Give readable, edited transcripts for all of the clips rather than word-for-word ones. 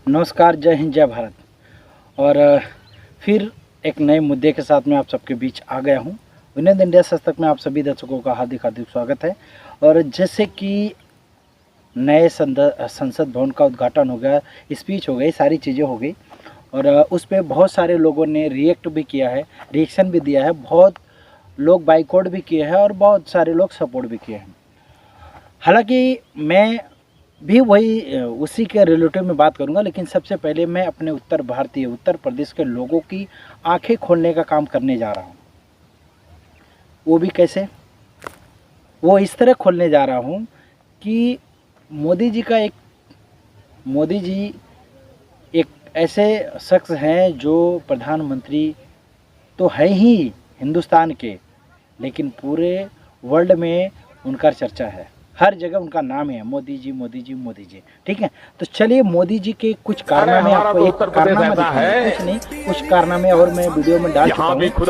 नमस्कार, जय हिंद, जय भारत। और फिर एक नए मुद्दे के साथ मैं आप सबके बीच आ गया हूँ। विनोद इंडिया संस्थक में आप सभी दर्शकों का हार्दिक हार्दिक स्वागत है। और जैसे कि नए संसद भवन का उद्घाटन हो गया, स्पीच हो गई, सारी चीज़ें हो गई और उस पर बहुत सारे लोगों ने रिएक्ट भी किया है, रिएक्शन भी दिया है, बहुत लोग बाइकआउट भी किए हैं और बहुत सारे लोग सपोर्ट भी किए हैं। हालांकि मैं भी वही उसी के रिलेटिव में बात करूंगा, लेकिन सबसे पहले मैं अपने उत्तर प्रदेश के लोगों की आंखें खोलने का काम करने जा रहा हूं। वो भी कैसे? वो इस तरह खोलने जा रहा हूं कि मोदी जी एक ऐसे शख्स हैं जो प्रधानमंत्री तो है ही हिंदुस्तान के, लेकिन पूरे वर्ल्ड में उनका चर्चा है, हर जगह उनका नाम है, मोदी जी मोदी जी मोदी जी। ठीक है, तो चलिए मोदी जी के कुछ कारनामे आपको एक कारनामा दिखाएंगे, कुछ नहीं कुछ कारनामे और मैं वीडियो में डाल चुका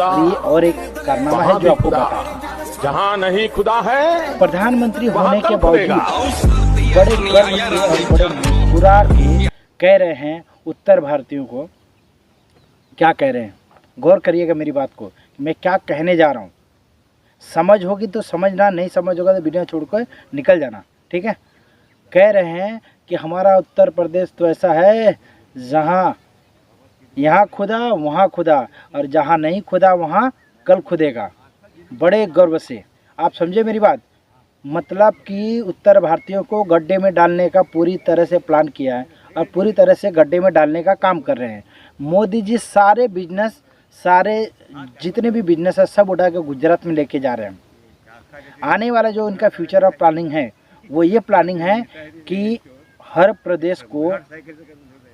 हूँ। और एक कारनामा है जो आपको बताऊं। जहाँ नहीं खुदा है, प्रधानमंत्री होने के बावजूद बड़े गर्व से और बड़े मुस्कुरा के कह रहे हैं उत्तर भारतीयों को, क्या कह रहे हैं, गौर करिएगा मेरी बात को, मैं क्या कहने जा रहा हूँ। समझ होगी तो समझना, नहीं समझ होगा तो वीडियो छोड़कर निकल जाना। ठीक है, कह रहे हैं कि हमारा उत्तर प्रदेश तो ऐसा है जहाँ यहाँ खुदा वहाँ खुदा और जहाँ नहीं खुदा वहाँ कल खुदेगा। बड़े गर्व से, आप समझे मेरी बात, मतलब कि उत्तर भारतीयों को गड्ढे में डालने का पूरी तरह से प्लान किया है और पूरी तरह से गड्ढे में डालने का काम कर रहे हैं। मोदी जी सारे बिजनेस, सारे जितने भी बिजनेस है सब उठा के गुजरात में लेके जा रहे हैं। आने वाला जो उनका फ्यूचर ऑफ प्लानिंग है वो ये प्लानिंग है कि हर प्रदेश को,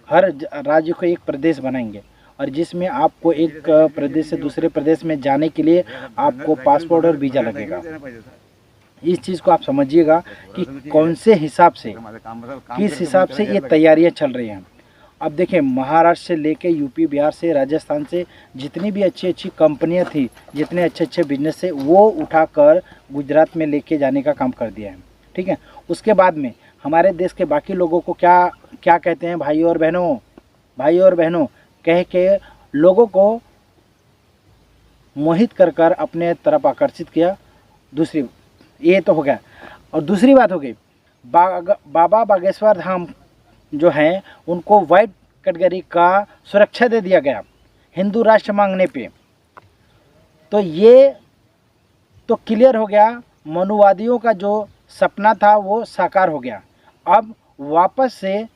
हर राज्य को एक प्रदेश बनाएंगे और जिसमें आपको एक प्रदेश से दूसरे प्रदेश में जाने के लिए आपको पासपोर्ट और वीज़ा लगेगा। इस चीज़ को आप समझिएगा कि कौन से हिसाब से, किस हिसाब से ये तैयारियां चल रही हैं। अब देखें, महाराष्ट्र से लेके यूपी, बिहार से, राजस्थान से जितनी भी अच्छी अच्छी कंपनियां थी, जितने अच्छे अच्छे बिजनेस से, वो उठाकर गुजरात में लेके जाने का काम कर दिया है। ठीक है, उसके बाद में हमारे देश के बाकी लोगों को क्या क्या कहते हैं, भाई और बहनों कह के लोगों को मोहित कर अपने तरफ आकर्षित किया। दूसरी ये तो हो गया, और दूसरी बात हो गई, बाबा बागेश्वर धाम जो हैं उनको वाइट कैटेगरी का सुरक्षा दे दिया गया हिंदू राष्ट्र मांगने पे। तो ये तो क्लियर हो गया, मनुवादियों का जो सपना था वो साकार हो गया। अब वापस से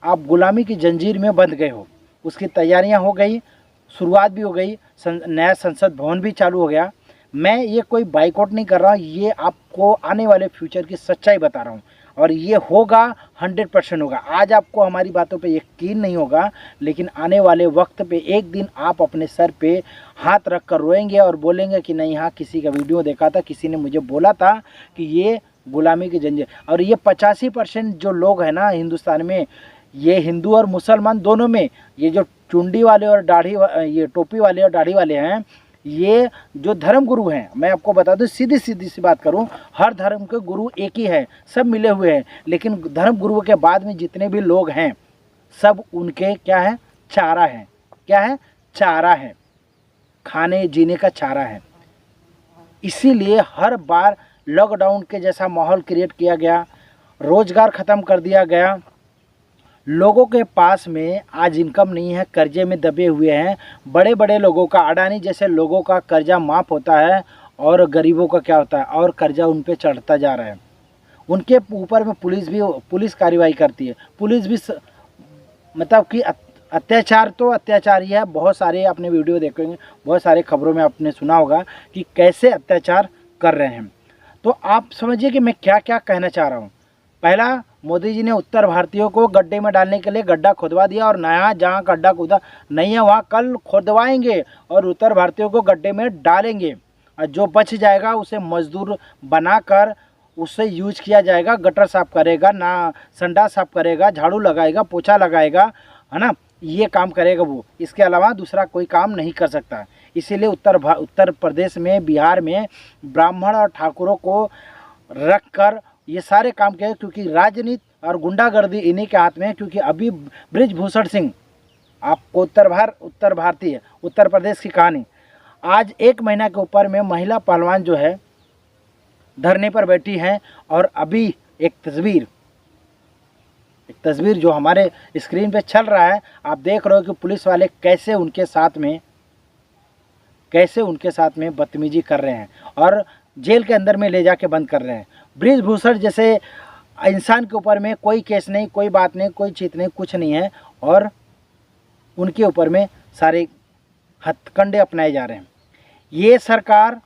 आप गुलामी की जंजीर में बंध गए हो। उसकी तैयारियां हो गई, शुरुआत भी हो गई, नया संसद भवन भी चालू हो गया। मैं ये कोई बाइकआउट नहीं कर रहा हूँ, ये आपको आने वाले फ्यूचर की सच्चाई बता रहा हूँ और ये होगा, 100% होगा। आज आपको हमारी बातों पे यकीन नहीं होगा, लेकिन आने वाले वक्त पे एक दिन आप अपने सर पे हाथ रख कर रोएंगे और बोलेंगे कि नहीं, हाँ किसी का वीडियो देखा था, किसी ने मुझे बोला था कि ये गुलामी की जंजीर। और ये 85% जो लोग हैं ना हिंदुस्तान में, ये हिंदू और मुसलमान दोनों में, ये जो चुंडी वाले और दाढ़ी, ये टोपी वाले और दाढ़ी वाले हैं, ये जो धर्म गुरु हैं, मैं आपको बता दूं, सीधी सी बात करूं, हर धर्म के गुरु एक ही है, सब मिले हुए हैं, लेकिन धर्म गुरु के बाद में जितने भी लोग हैं सब उनके क्या है, चारा है। क्या है? चारा है, खाने जीने का चारा है। इसीलिए हर बार लॉकडाउन के जैसा माहौल क्रिएट किया गया, रोजगार ख़त्म कर दिया गया, लोगों के पास में आज इनकम नहीं है, कर्जे में दबे हुए हैं। बड़े बड़े लोगों का, अडानी जैसे लोगों का कर्जा माफ़ होता है और गरीबों का क्या होता है, और कर्जा उन पे चढ़ता जा रहा है। उनके ऊपर में पुलिस कार्रवाई करती है। पुलिस भी मतलब कि अत्याचार तो अत्याचार ही है। बहुत सारे आपने वीडियो देखेंगे, बहुत सारे खबरों में आपने सुना होगा कि कैसे अत्याचार कर रहे हैं। तो आप समझिए कि मैं क्या क्या कहना चाह रहा हूँ। पहला, मोदी जी ने उत्तर भारतीयों को गड्ढे में डालने के लिए गड्ढा खुदवा दिया और नया जहाँ गड्ढा खुदा नहीं है वहाँ कल खुदवाएंगे और उत्तर भारतीयों को गड्ढे में डालेंगे और जो बच जाएगा उसे मजदूर बनाकर उससे यूज किया जाएगा। गटर साफ करेगा, ना संडास साफ करेगा, झाड़ू लगाएगा, पोछा लगाएगा, है ना, ये काम करेगा वो। इसके अलावा दूसरा कोई काम नहीं कर सकता। इसीलिए उत्तर प्रदेश में, बिहार में ब्राह्मण और ठाकुरों को रख कर ये सारे काम किए, क्योंकि राजनीति और गुंडागर्दी इन्हीं के हाथ में है। क्योंकि अभी बृजभूषण सिंह, आपको उत्तर प्रदेश की कहानी, आज 1 महीना के ऊपर में महिला पहलवान जो है धरने पर बैठी हैं। और अभी एक तस्वीर जो हमारे स्क्रीन पे चल रहा है, आप देख रहे हो कि पुलिस वाले कैसे उनके साथ में बदतमीजी कर रहे हैं और जेल के अंदर में ले जाके बंद कर रहे हैं। बृजभूषण जैसे इंसान के ऊपर में कोई केस नहीं, कोई बात नहीं, कोई चीज नहीं, कुछ नहीं है, और उनके ऊपर में सारे हथकंडे अपनाए जा रहे हैं। ये सरकार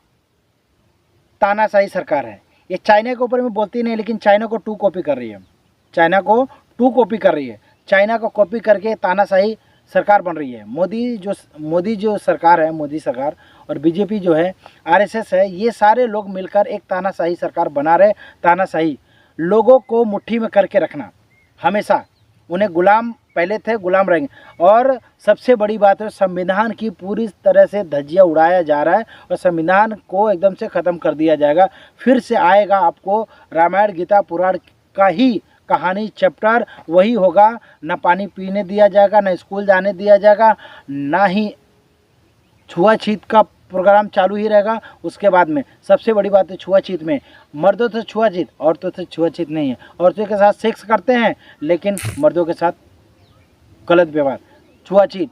तानाशाही सरकार है। ये चाइना के ऊपर में बोलती नहीं, लेकिन चाइना को टू कॉपी कर रही है। चाइना को कॉपी करके तानाशाही सरकार बन रही है। मोदी जो सरकार है, मोदी सरकार और बीजेपी जो है, आरएसएस है, ये सारे लोग मिलकर एक तानाशाही सरकार बना रहे। तानाशाही, लोगों को मुट्ठी में करके रखना, हमेशा उन्हें गुलाम, पहले थे गुलाम रहेंगे। और सबसे बड़ी बात है, संविधान की पूरी तरह से धज्जियाँ उड़ाया जा रहा है और संविधान को एकदम से ख़त्म कर दिया जाएगा। फिर से आएगा आपको रामायण गीता पुराण का ही कहानी चैप्टर, वही होगा। ना पानी पीने दिया जाएगा, ना स्कूल जाने दिया जाएगा, ना ही छुआछूत का प्रोग्राम चालू ही रहेगा। उसके बाद में सबसे बड़ी बात है, छुआछूत में मर्दों से छुआछूत, औरतों से छुआछूत नहीं है। औरतों के साथ सेक्स करते हैं, लेकिन मर्दों के साथ गलत व्यवहार, छुआछूत।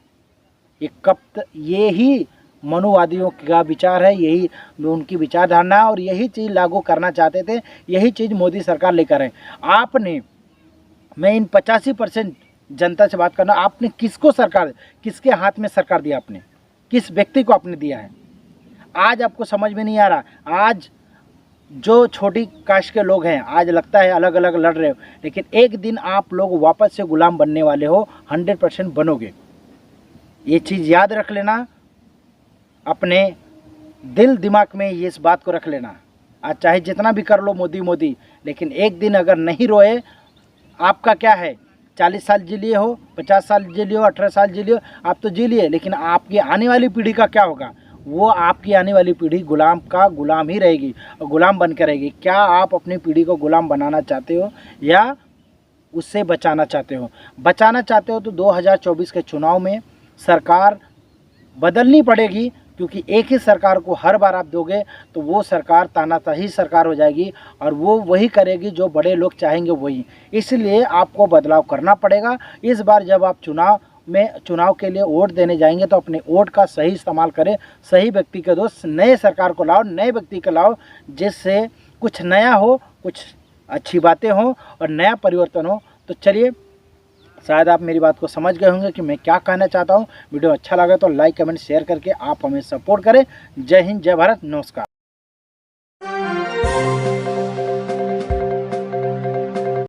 ये ही मनुवादियों का विचार है, यही उनकी विचारधारणा है और यही चीज़ लागू करना चाहते थे। यही चीज़ मोदी सरकार लेकर है। मैं इन 85% जनता से बात करना, आपने किसके हाथ में सरकार दिया? आपने किस व्यक्ति को आपने दिया है? आज आपको समझ में नहीं आ रहा। आज जो छोटी कास्ट के लोग हैं, आज लगता है अलग अलग लड़ रहे हो, लेकिन एक दिन आप लोग वापस से गुलाम बनने वाले हो, 100% बनोगे। ये चीज़ याद रख लेना, अपने दिल दिमाग में ये इस बात को रख लेना। आज चाहे जितना भी कर लो मोदी, लेकिन एक दिन अगर नहीं रोए, आपका क्या है, 40 साल जी लिए हो, 50 साल जी लिए हो, 18 साल जी लिए हो, आप तो जी लिए, लेकिन आपकी आने वाली पीढ़ी का क्या होगा? वो आपकी आने वाली पीढ़ी गुलाम ही रहेगी और गुलाम बन कर रहेगी। क्या आप अपनी पीढ़ी को गुलाम बनाना चाहते हो या उससे बचाना चाहते हो? बचाना चाहते हो तो 2024 के चुनाव में सरकार बदलनी पड़ेगी, क्योंकि एक ही सरकार को हर बार आप दोगे तो वो सरकार तानाशाही सरकार हो जाएगी और वो वही करेगी जो बड़े लोग चाहेंगे वही। इसलिए आपको बदलाव करना पड़ेगा। इस बार जब आप चुनाव के लिए वोट देने जाएंगे तो अपने वोट का सही इस्तेमाल करें, सही व्यक्ति के दोस्त, नए सरकार को लाओ, नए व्यक्ति को लाओ, जिससे कुछ नया हो, कुछ अच्छी बातें हो और नया परिवर्तन हो। तो चलिए, शायद आप मेरी बात को समझ गए होंगे कि मैं क्या कहना चाहता हूँ। वीडियो अच्छा लगा तो लाइक, कमेंट, शेयर करके आप हमें सपोर्ट करें। जय हिंद, जय भारत, नमस्कार।